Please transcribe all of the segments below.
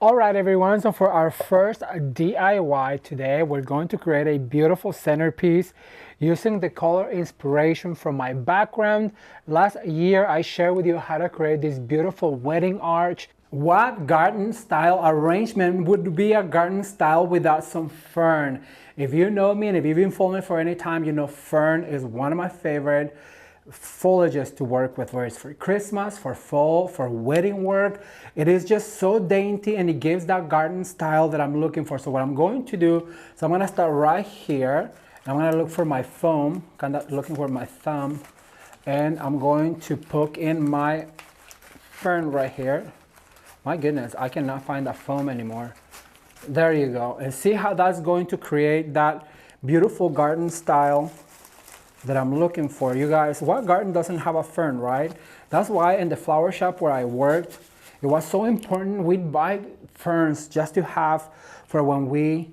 All right, everyone, so for our first DIY today, we're going to create a beautiful centerpiece using the color inspiration from my background. Last year, I shared with you how to create this beautiful wedding arch. What garden style arrangement would be a garden style without some fern? If you know me and if you've been following me for any time, you know fern is one of my favorite foliages to work with, whether it's for Christmas, for fall, for wedding work. It is just so dainty and it gives that garden style that I'm looking for. So what I'm going to do, so I'm going to start right here. I'm going to look for my foam, kind of looking for my thumb, and I'm going to poke in my fern right here. My goodness, I cannot find that foam anymore. There you go. And see how that's going to create that beautiful garden style that I'm looking for. You guys, what garden doesn't have a fern, right? That's why in the flower shop where I worked, it was so important. We'd buy ferns just to have for when we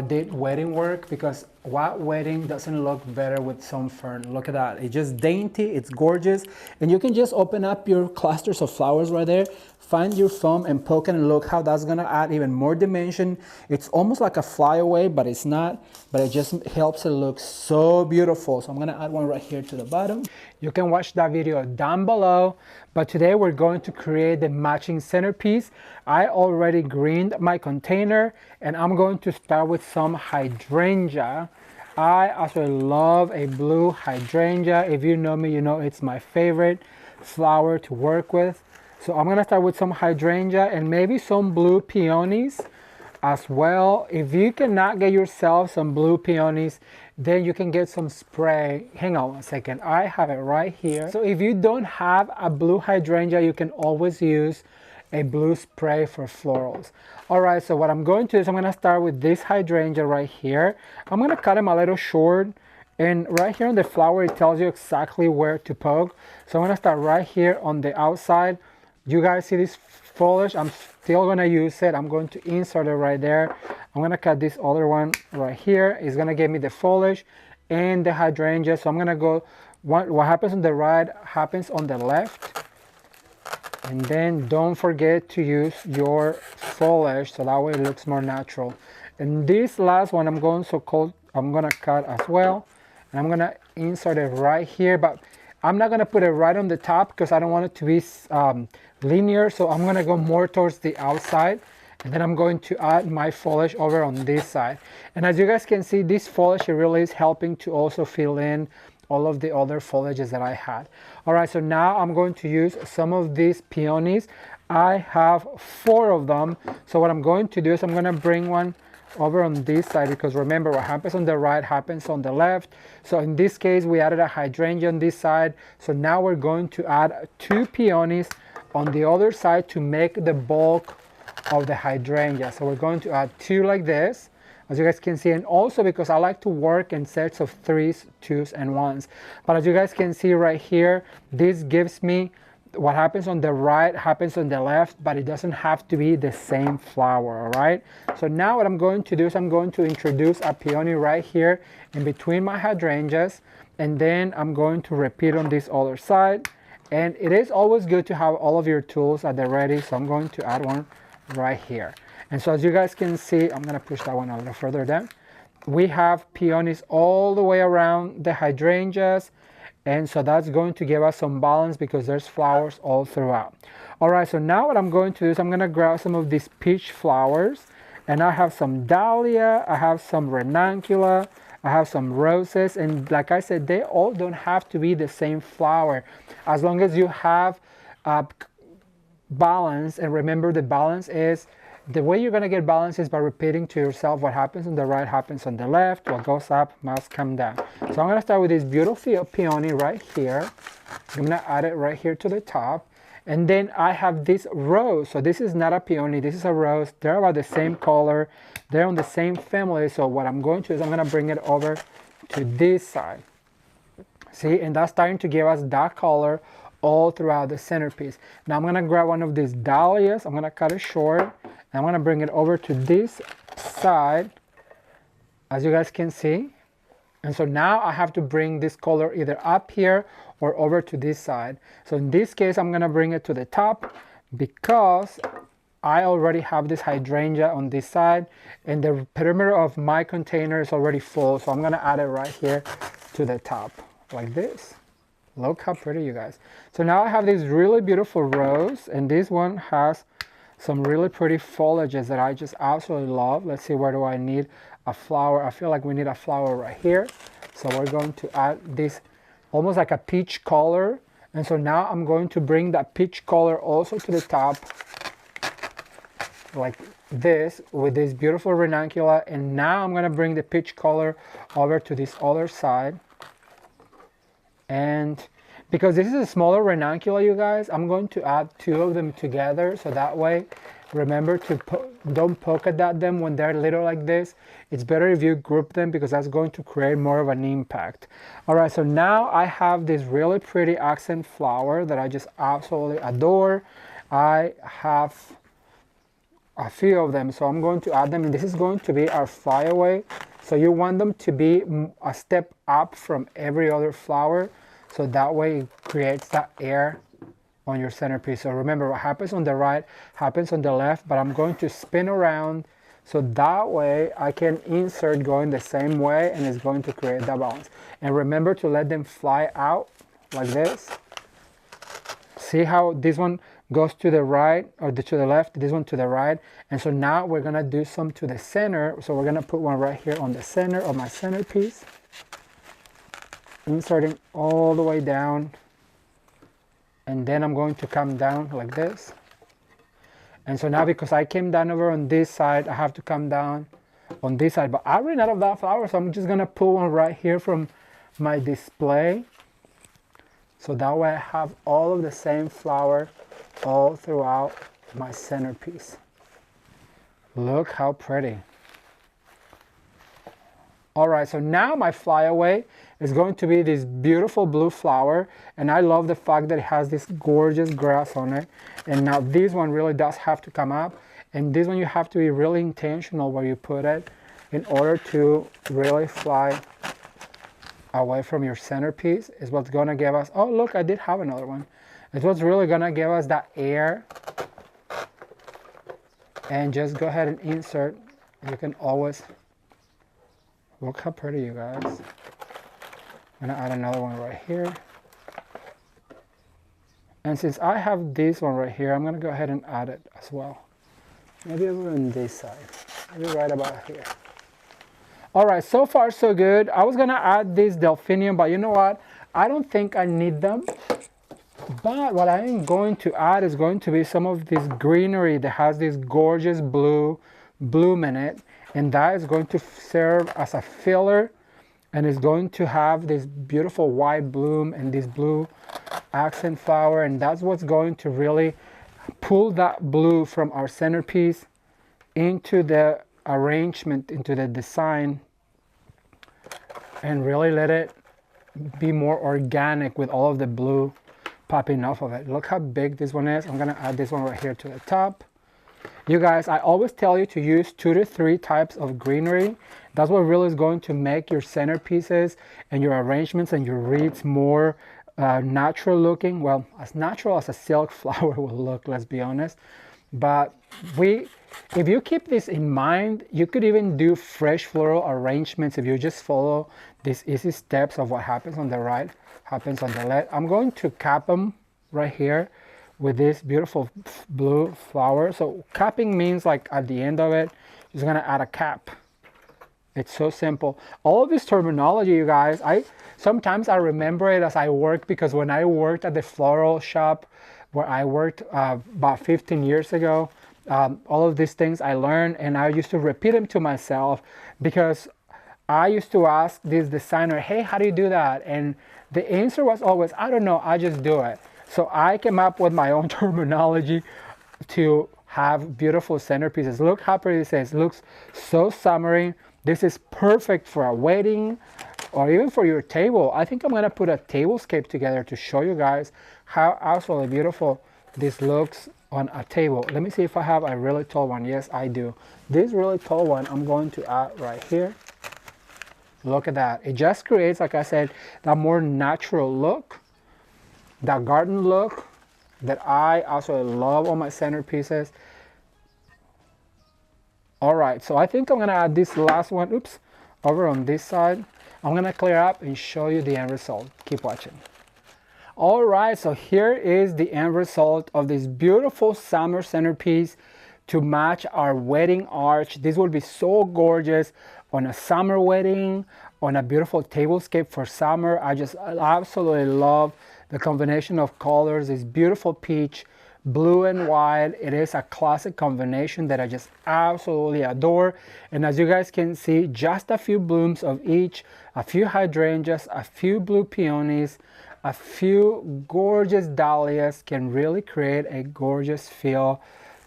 did wedding work, because what wedding doesn't look better with some fern? Look at that. It's just dainty, it's gorgeous. And you can just open up your clusters of flowers right there, find your foam and poke it, and look how that's gonna add even more dimension. It's almost like a flyaway, but it's not, but it just helps it look so beautiful. So I'm gonna add one right here to the bottom. You can watch that video down below, but today we're going to create the matching centerpiece. I already greened my container and I'm going to start with some hydrangea. I also love a blue hydrangea. If you know me, you know it's my favorite flower to work with. So I'm gonna start with some hydrangea and maybe some blue peonies as well. If you cannot get yourself some blue peonies, then you can get some spray. Hang on a second, I have it right here. So if you don't have a blue hydrangea, you can always use a blue spray for florals. All right, so what I'm going to do is I'm gonna start with this hydrangea right here. I'm gonna cut them a little short, and right here on the flower, it tells you exactly where to poke. So I'm gonna start right here on the outside. You guys see this foliage? I'm still gonna use it. I'm going to insert it right there. I'm gonna cut this other one right here. It's gonna give me the foliage and the hydrangea. So I'm gonna go, what happens on the right happens on the left. And then don't forget to use your foliage so that way it looks more natural. And this last one I'm gonna cut as well. And I'm gonna insert it right here, but I'm not gonna put it right on the top because I don't want it to be linear. So I'm gonna go more towards the outside, and then I'm going to add my foliage over on this side. And as you guys can see, this foliage really is helping to also fill in all of the other foliages that I had. All right, so now I'm going to use some of these peonies. I have 4 of them. So what I'm going to do is I'm gonna bring one over on this side, because remember, what happens on the right happens on the left. So in this case, we added a hydrangea on this side. So now we're going to add 2 peonies on the other side to make the bulk of the hydrangea. So we're going to add 2 like this, as you guys can see. And also because I like to work in sets of 3s, 2s, and 1s. But as you guys can see right here, this gives me what happens on the right happens on the left, but it doesn't have to be the same flower, all right? So now what I'm going to do is I'm going to introduce a peony right here in between my hydrangeas, and then I'm going to repeat on this other side. And it is always good to have all of your tools at the ready, so I'm going to add one right here. And so as you guys can see, I'm gonna push that one a little further down. We have peonies all the way around the hydrangeas, and so that's going to give us some balance because there's flowers all throughout. All right, so now what I'm going to do is I'm gonna grab some of these peach flowers, and I have some dahlia, I have some ranunculus, I have some roses, and like I said, they all don't have to be the same flower. As long as you have balance, and remember the balance is, the way you're gonna get balance is by repeating to yourself what happens on the right happens on the left, what goes up must come down. So I'm gonna start with this beautiful peony right here. I'm gonna add it right here to the top. And then I have this rose. So this is not a peony, this is a rose. They're about the same color. They're on the same family. So what I'm going to do is I'm gonna bring it over to this side. See, and that's starting to give us that color all throughout the centerpiece. Now I'm gonna grab one of these dahlias. I'm gonna cut it short. And I'm gonna bring it over to this side, as you guys can see. And so now I have to bring this color either up here or over to this side. So in this case, I'm gonna bring it to the top because I already have this hydrangea on this side, and the perimeter of my container is already full, so I'm gonna add it right here to the top, like this. Look how pretty, you guys. So now I have these really beautiful rose, and this one has some really pretty foliages that I just absolutely love. Let's see, where do I need a flower? I feel like we need a flower right here. So we're going to add this almost like a peach color. And so now I'm going to bring that peach color also to the top, like this, with this beautiful ranunculus. And now I'm gonna bring the peach color over to this other side. And because this is a smaller ranunculus, you guys, I'm going to add two of them together, so that way, remember to don't polka dot them when they're little like this. It's better if you group them, because that's going to create more of an impact. All right, so now I have this really pretty accent flower that I just absolutely adore. I have a few of them, so I'm going to add them, and this is going to be our flyaway. So you want them to be a step up from every other flower, so that way it creates that air on your centerpiece. So remember, what happens on the right happens on the left, but I'm going to spin around, so that way I can insert going the same way, and it's going to create that balance. And remember to let them fly out like this. See how this one goes to the right, or to the left, this one to the right. And so now we're gonna do some to the center. So we're gonna put one right here on the center of my centerpiece, inserting all the way down. And then I'm going to come down like this. And so now, because I came down over on this side, I have to come down on this side. But I ran out of that flower, so I'm just gonna pull one right here from my display. So that way I have all of the same flower all throughout my centerpiece. Look how pretty. All right, so now my flyaway is going to be this beautiful blue flower, and I love the fact that it has this gorgeous grass on it. And now this one really does have to come up, and this one you have to be really intentional where you put it in order to really fly away from your centerpiece. Is what's gonna give us, oh look, I did have another one. It's what's really gonna give us that air. And just go ahead and insert. You can always, look how pretty, you guys. I'm gonna add another one right here. And since I have this one right here, I'm gonna go ahead and add it as well. Maybe over on this side, maybe right about here. All right, so far so good. I was gonna add this delphinium, but you know what? I don't think I need them. But what I am going to add is going to be some of this greenery that has this gorgeous blue bloom in it. And that is going to serve as a filler, and is going to have this beautiful white bloom and this blue accent flower. And that's what's going to really pull that blue from our centerpiece into the arrangement, into the design, and really let it be more organic with all of the blue popping off of it. Look how big this one is. I'm gonna add this one right here to the top. You guys, I always tell you to use 2 to 3 types of greenery. That's what really is going to make your centerpieces and your arrangements and your wreaths more natural looking. Well, as natural as a silk flower will look, let's be honest. But if you keep this in mind, you could even do fresh floral arrangements if you just follow these easy steps of what happens on the right, happens on the left. I'm going to cap them right here with this beautiful blue flower. So capping means like at the end of it, you're just gonna add a cap. It's so simple. All of this terminology, you guys, sometimes I remember it as I work, because when I worked at the floral shop where I worked about 15 years ago, all of these things I learned, and I used to repeat them to myself, because I used to ask this designer, hey, how do you do that? And the answer was always, I don't know, I just do it. So I came up with my own terminology to have beautiful centerpieces. Look how pretty this is. It looks so summery. This is perfect for a wedding or even for your table. I think I'm gonna put a tablescape together to show you guys how absolutely beautiful this looks on a table. Let me see if I have a really tall one. Yes, I do. This really tall one I'm going to add right here. Look at that. It just creates, like I said, that more natural look, that garden look that I also love on my centerpieces. All right, so I think I'm gonna add this last one, oops, over on this side. I'm gonna clear up and show you the end result. Keep watching. All right, so here is the end result of this beautiful summer centerpiece to match our wedding arch. This will be so gorgeous on a summer wedding, on a beautiful tablescape for summer. I absolutely love the combination of colors, this beautiful peach, blue and white. It is a classic combination that I just absolutely adore. And as you guys can see, just a few blooms of each, a few hydrangeas, a few blue peonies, a few gorgeous dahlias can really create a gorgeous feel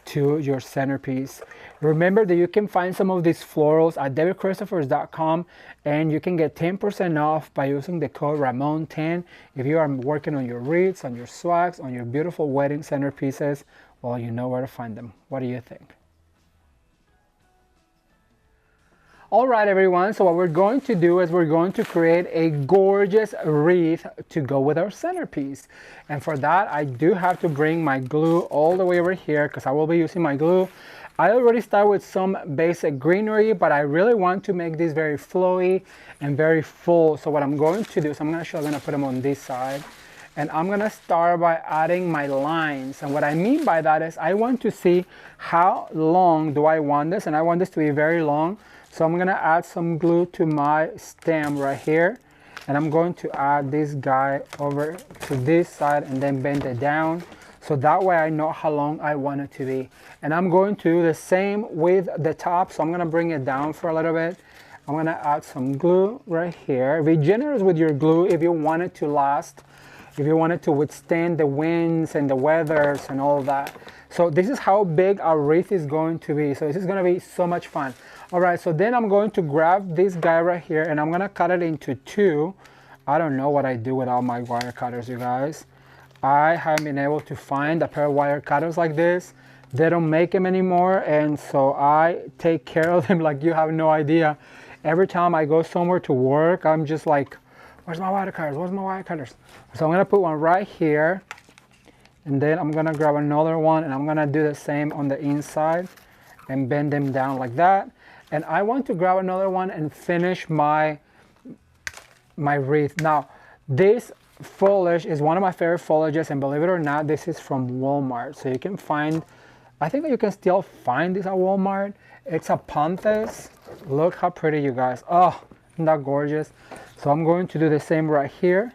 to your centerpiece. Remember that you can find some of these florals at davidchristofers.com, and you can get 10% off by using the code Ramon10 if you are working on your wreaths, on your swags, on your beautiful wedding centerpieces. Well, you know where to find them. What do you think? All right, everyone, so what we're going to do is we're going to create a gorgeous wreath to go with our centerpiece. And for that, I do have to bring my glue all the way over here because I will be using my glue. I already started with some basic greenery, but I really want to make this very flowy and very full. So what I'm going to do is I'm gonna put them on this side. And I'm gonna start by adding my lines. And what I mean by that is I want to see how long do I want this, and I want this to be very long. So I'm gonna add some glue to my stem right here, and I'm going to add this guy over to this side and then bend it down. So that way I know how long I want it to be. And I'm going to do the same with the top. So I'm gonna bring it down for a little bit. I'm gonna add some glue right here. Be generous with your glue if you want it to last, if you want it to withstand the winds and the weathers and all that. So this is how big our wreath is going to be. So this is gonna be so much fun. All right, so then I'm going to grab this guy right here and I'm gonna cut it into two. I don't know what I do without my wire cutters, you guys. I haven't been able to find a pair of wire cutters like this. They don't make them anymore, and so I take care of them like you have no idea. Every time I go somewhere to work, I'm just like, where's my wire cutters? Where's my wire cutters? So I'm gonna put one right here, and then I'm gonna grab another one, and I'm gonna do the same on the inside and bend them down like that. And I want to grab another one and finish my wreath. Now, this foliage is one of my favorite foliages, and believe it or not, this is from Walmart. So you can find, I think that you can still find this at Walmart. It's a Ponthes. Look how pretty, you guys. Oh, isn't that gorgeous? So I'm going to do the same right here.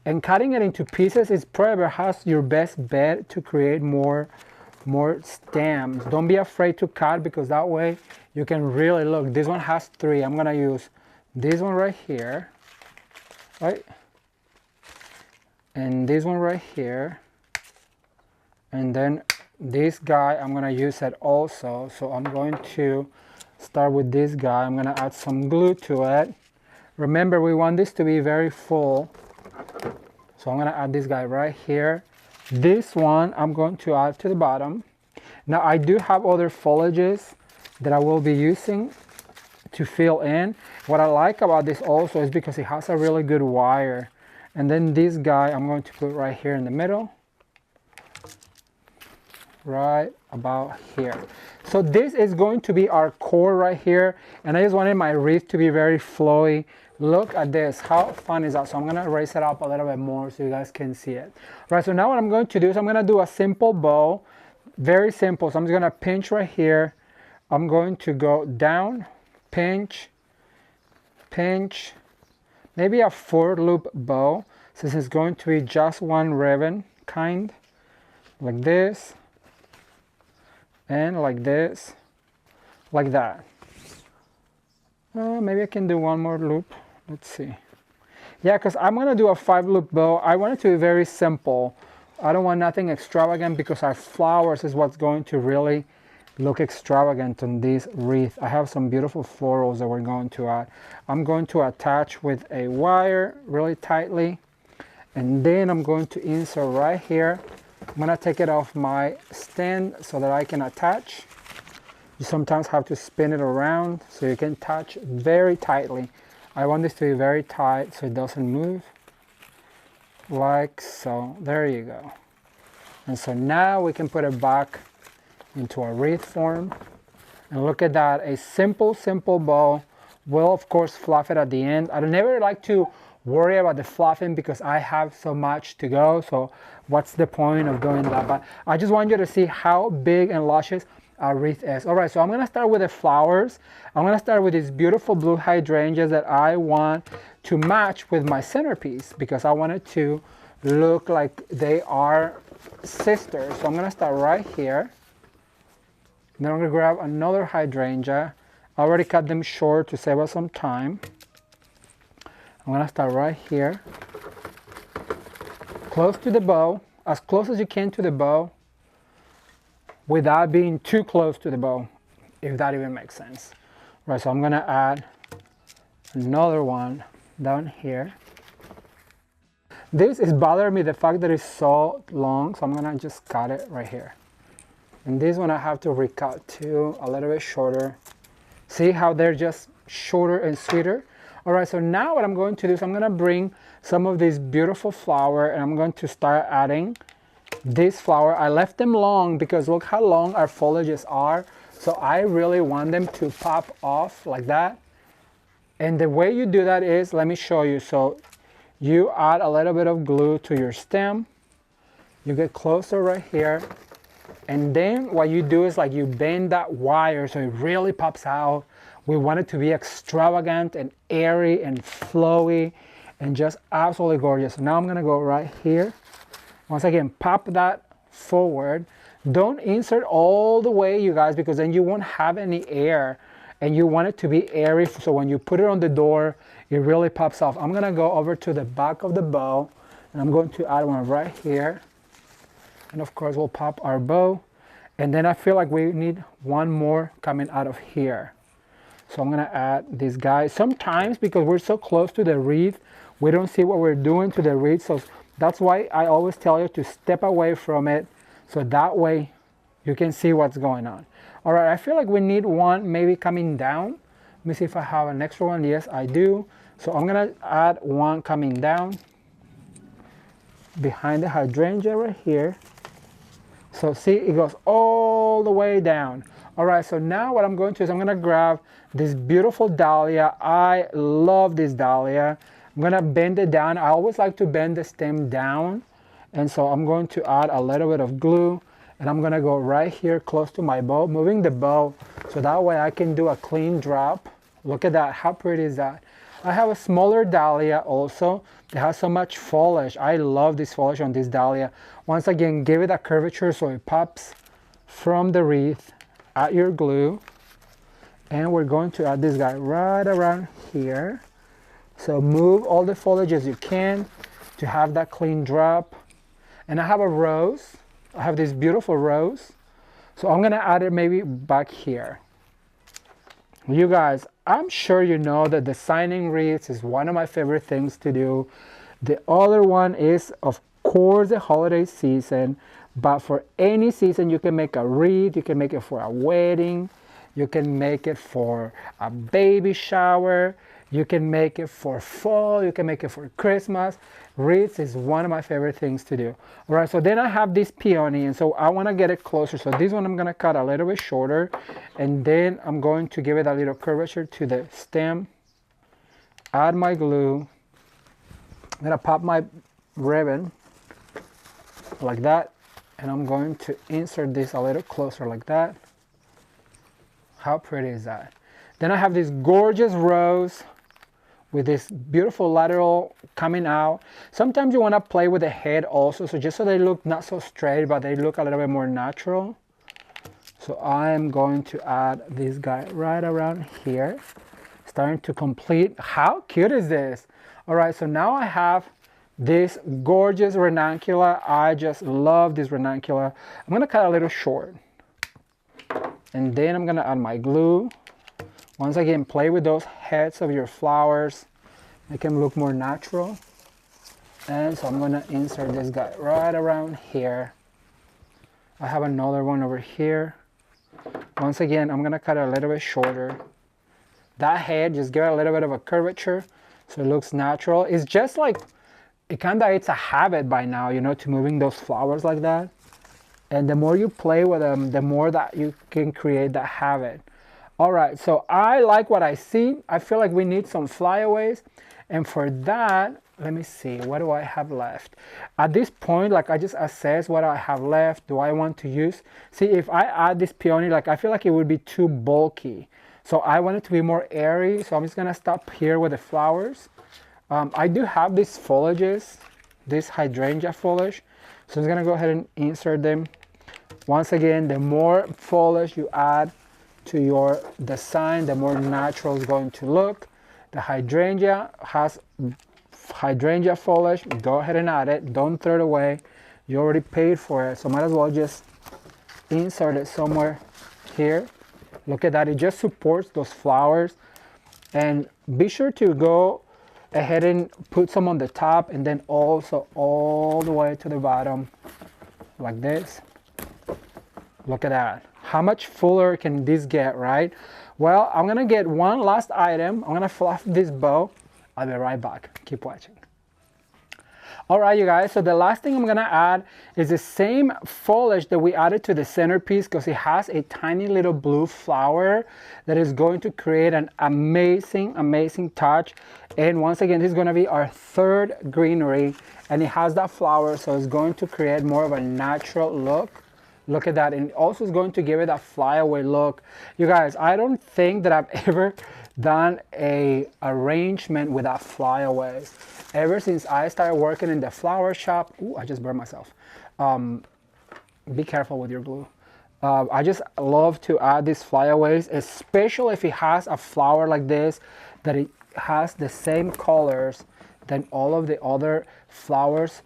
And cutting it into pieces is probably your best bet to create more stems. Don't be afraid to cut, because that way you can really look. This one has three. I'm gonna use this one right here, right? And this one right here. And then this guy, I'm gonna use it also. So I'm going to start with this guy. I'm gonna add some glue to it. Remember, we want this to be very full. So I'm gonna add this guy right here. This one I'm going to add to the bottom. Now I do have other foliages that I will be using to fill in. What I like about this also is because it has a really good wire. And then this guy I'm going to put right here in the middle. Right about here. So this is going to be our core right here. And I just wanted my wreath to be very flowy. Look at this, how fun is that? So I'm gonna raise it up a little bit more so you guys can see it. Right, so now what I'm going to do is I'm gonna do a simple bow, very simple. So I'm just gonna pinch right here. I'm going to go down, pinch, pinch, maybe a 4-loop bow, since it's going to be just one ribbon, kind, like this, and like this, like that. Maybe I can do one more loop. Let's see. Yeah, because I'm going to do a 5-loop bow. I want it to be very simple. I don't want nothing extravagant, because our flowers is what's going to really look extravagant on this wreath. I have some beautiful florals that we're going to add. I'm going to attach with a wire really tightly. And then I'm going to insert right here. I'm going to take it off my stand so that I can attach. You sometimes have to spin it around so you can touch very tightly. I want this to be very tight so it doesn't move. Like so. There you go. And so now we can put it back into our wreath form. And look at that, a simple, simple bow. We'll of course fluff it at the end. I never like to worry about the fluffing because I have so much to go. So what's the point of doing that? But I just want you to see how big and luscious our wreath is. All right, so I'm gonna start with the flowers. I'm gonna start with these beautiful blue hydrangeas that I want to match with my centerpiece because I want it to look like they are sisters. So I'm gonna start right here. Then I'm gonna grab another hydrangea. I already cut them short to save us some time. I'm gonna start right here, close to the bow, as close as you can to the bow, without being too close to the bow, if that even makes sense. Right, so I'm gonna add another one down here. This is bothering me, the fact that it's so long, so I'm gonna just cut it right here. And this one I have to recut too, a little bit shorter. See how they're just shorter and sweeter? All right, so now what I'm going to do is I'm gonna bring some of this beautiful flower and I'm going to start adding this flower. I left them long because look how long our foliages are. So I really want them to pop off like that. And the way you do that is, let me show you. So you add a little bit of glue to your stem. You get closer right here. And then what you do is like you bend that wire so it really pops out. We want it to be extravagant and airy and flowy and just absolutely gorgeous. So now I'm gonna go right here. Once again, pop that forward. Don't insert all the way, you guys, because then you won't have any air and you want it to be airy. So when you put it on the door, it really pops off. I'm gonna go over to the back of the bow and I'm going to add one right here. And of course we'll pop our bow. And then I feel like we need one more coming out of here. So I'm gonna add this guy. Sometimes because we're so close to the wreath, we don't see what we're doing to the wreath. So that's why I always tell you to step away from it. So that way you can see what's going on. All right, I feel like we need one maybe coming down. Let me see if I have an extra one. Yes, I do. So I'm gonna add one coming down behind the hydrangea right here. So see, it goes all the way down. All right, so now what I'm going to do is I'm gonna grab this beautiful dahlia. I love this dahlia. I'm gonna bend it down. I always like to bend the stem down. And so I'm going to add a little bit of glue and I'm gonna go right here close to my bow, moving the bow so that way I can do a clean drop. Look at that, how pretty is that? I have a smaller dahlia also. It has so much foliage. I love this foliage on this dahlia. Once again, give it a curvature so it pops from the wreath. Add your glue. And we're going to add this guy right around here. So move all the foliage as you can to have that clean drop. And I have a rose. I have this beautiful rose. So I'm gonna add it maybe back here. You guys, I'm sure you know that designing wreaths is one of my favorite things to do. The other one is, of course, the holiday season. But for any season, you can make a wreath. You can make it for a wedding. You can make it for a baby shower. You can make it for fall. You can make it for Christmas. Wreaths is one of my favorite things to do. All right, so then I have this peony, and so I want to get it closer. So this one I'm going to cut a little bit shorter, and then I'm going to give it a little curvature to the stem. Add my glue. I'm going to pop my ribbon like that, and I'm going to insert this a little closer like that. How pretty is that? Then I have this gorgeous rose with this beautiful lateral coming out. Sometimes you want to play with the head also, so just so they look not so straight, but they look a little bit more natural. So I'm going to add this guy right around here, starting to complete. How cute is this? All right, so now I have this gorgeous ranunculus. I just love this ranunculus. I'm gonna cut a little short. And then I'm gonna add my glue. Once again, play with those heads of your flowers. Make them look more natural. And so I'm gonna insert this guy right around here. I have another one over here. Once again, I'm gonna cut it a little bit shorter. That head, just give it a little bit of a curvature so it looks natural. It's just like, it's a habit by now, you know, to moving those flowers like that. And the more you play with them, the more that you can create that habit. All right, so I like what I see. I feel like we need some flyaways. And for that, let me see, what do I have left? At this point, like I just assess what I have left. Do I want to use? See, if I add this peony, like I feel like it would be too bulky. So I want it to be more airy. So I'm just gonna stop here with the flowers. I do have these foliages, this hydrangea foliage. So I'm just gonna go ahead and insert them. Once again, the more foliage you add to your design, the more natural it's going to look. The hydrangea has hydrangea foliage. Go ahead and add it. Don't throw it away. You already paid for it, so might as well just insert it somewhere here. Look at that. It just supports those flowers. And be sure to go ahead and put some on the top and then also all the way to the bottom like this. Look at that. How much fuller can this get, right? Well, I'm gonna get one last item. I'm gonna fluff this bow. I'll be right back. Keep watching. All right, you guys, so the last thing I'm gonna add is the same foliage that we added to the centerpiece, because it has a tiny little blue flower that is going to create an amazing, amazing touch. And once again, this is gonna be our third greenery, and it has that flower, so it's going to create more of a natural look. Look at that, and also is going to give it that flyaway look. You guys, I don't think that I've ever done a arrangement without flyaways. Ever since I started working in the flower shop, ooh, I just burned myself. Be careful with your glue. I just love to add these flyaways, especially if it has a flower like this, that it has the same colors than all of the other flowers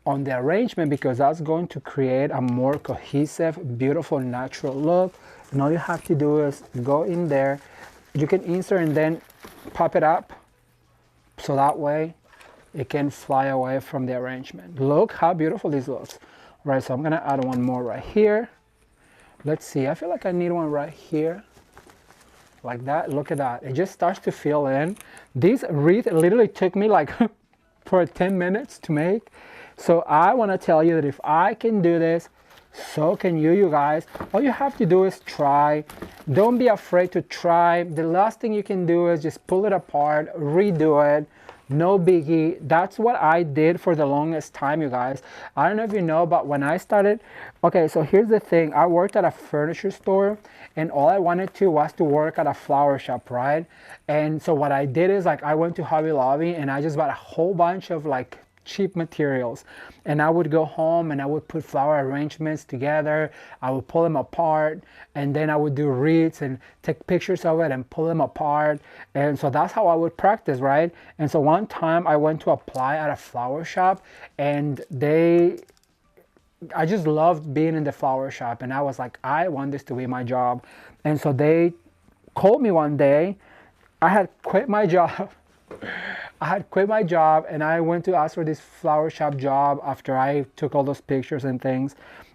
on the arrangement, because that's going to create a more cohesive, beautiful, natural look. And all you have to do is go in there. You can insert and then pop it up, so that way it can fly away from the arrangement. Look how beautiful this looks. Right, so I'm gonna add one more right here. Let's see, I feel like I need one right here. Like that, look at that. It just starts to fill in. This wreath literally took me like for 10 minutes to make. So I want to tell you that if I can do this, so can you guys. All you have to do is try. Don't be afraid to try. The last thing you can do is just pull it apart, redo it. No biggie. That's what I did for the longest time, you guys. I don't know if you know, but when I started, okay, so here's the thing. I worked at a furniture store, and all I wanted to was to work at a flower shop, right? And so what I did is, like, I went to Hobby Lobby and I just bought a whole bunch of like cheap materials, and I would go home and I would put flower arrangements together. I would pull them apart, and then I would do wreaths and take pictures of it and pull them apart. And so that's how I would practice, right? And so one time I went to apply at a flower shop, and I just loved being in the flower shop, and I was like, I want this to be my job. And so they called me one day. I had quit my job. I had quit my job, and I went to ask for this flower shop job after I took all those pictures and things.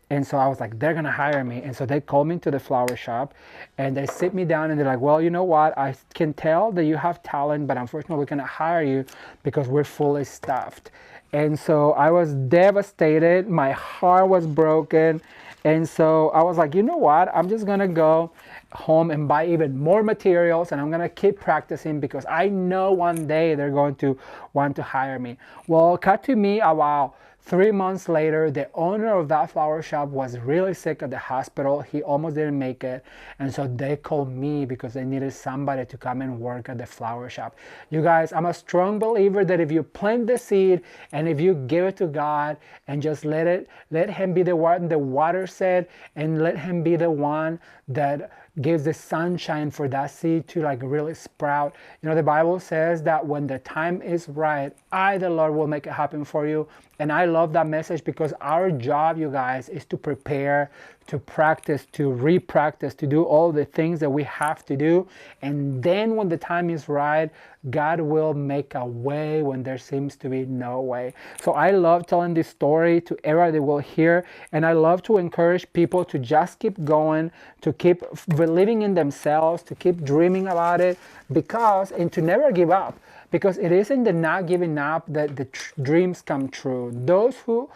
And so I was like, they're gonna hire me. And so they called me into the flower shop, and they sit me down and they're like, well, you know what? I can tell that you have talent, but unfortunately we're gonna hire you because we're fully staffed. And so I was devastated. My heart was broken. And so I was like, you know what? I'm just gonna go home and buy even more materials, and I'm gonna keep practicing because I know one day they're going to want to hire me. Well, cut to me about 3 months later, the owner of that flower shop was really sick at the hospital. He almost didn't make it. And so they called me because they needed somebody to come and work at the flower shop. You guys, I'm a strong believer that if you plant the seed and if you give it to God and just let him be the one the water said, and let him be the one that gives the sunshine for that seed to like really sprout. You know, the Bible says that when the time is right, I, the Lord, will make it happen for you. And I love that message, because our job, you guys, is to prepare, to practice, to re-practice, to do all the things that we have to do. And then when the time is right, God will make a way when there seems to be no way. So I love telling this story to everybody that will hear. And I love to encourage people to just keep going, to keep believing in themselves, to keep dreaming about it, and to never give up. Because it isn't the not giving up that the dreams come true. Those who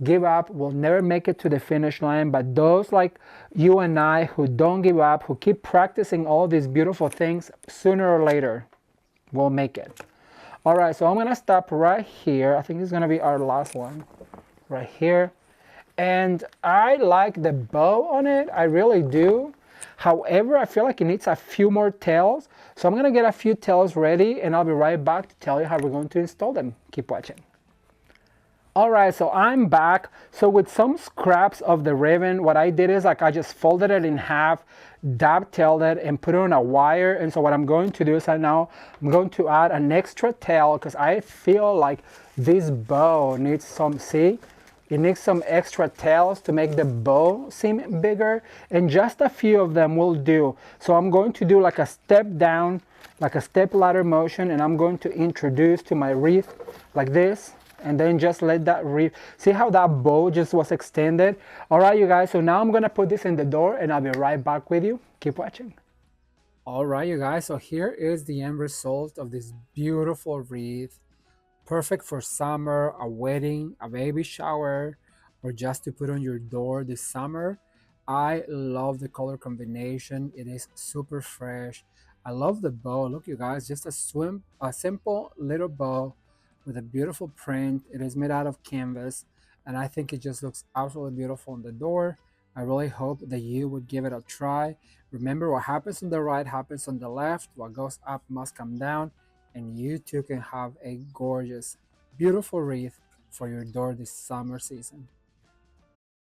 give up will never make it to the finish line, but those like you and I who don't give up, who keep practicing all these beautiful things, sooner or later will make it. All right, so I'm gonna stop right here. I think this is gonna be our last one, right here. And I like the bow on it, I really do. However, I feel like it needs a few more tails. So I'm gonna get a few tails ready and I'll be right back to tell you how we're going to install them. Keep watching. All right, so I'm back. So with some scraps of the ribbon, what I did is like I just folded it in half, dovetailed it, and put it on a wire. And so what I'm going to do is now I'm going to add an extra tail because I feel like this bow needs some, see? It needs some extra tails to make the bow seem bigger, and just a few of them will do. So I'm going to do like a step down, like a step ladder motion, and I'm going to introduce to my wreath like this, and then just let that wreath, see how that bow just was extended? All right, you guys, so now I'm gonna put this in the door and I'll be right back with you. Keep watching. All right, you guys, so here is the end result of this beautiful wreath. Perfect for summer, a wedding, a baby shower, or just to put on your door this summer. I love the color combination. It is super fresh. I love the bow. Look, you guys, just a simple little bow with a beautiful print. It is made out of canvas, and I think it just looks absolutely beautiful on the door. I really hope that you would give it a try. Remember, what happens on the right happens on the left. What goes up must come down, and you too can have a gorgeous, beautiful wreath for your door this summer season.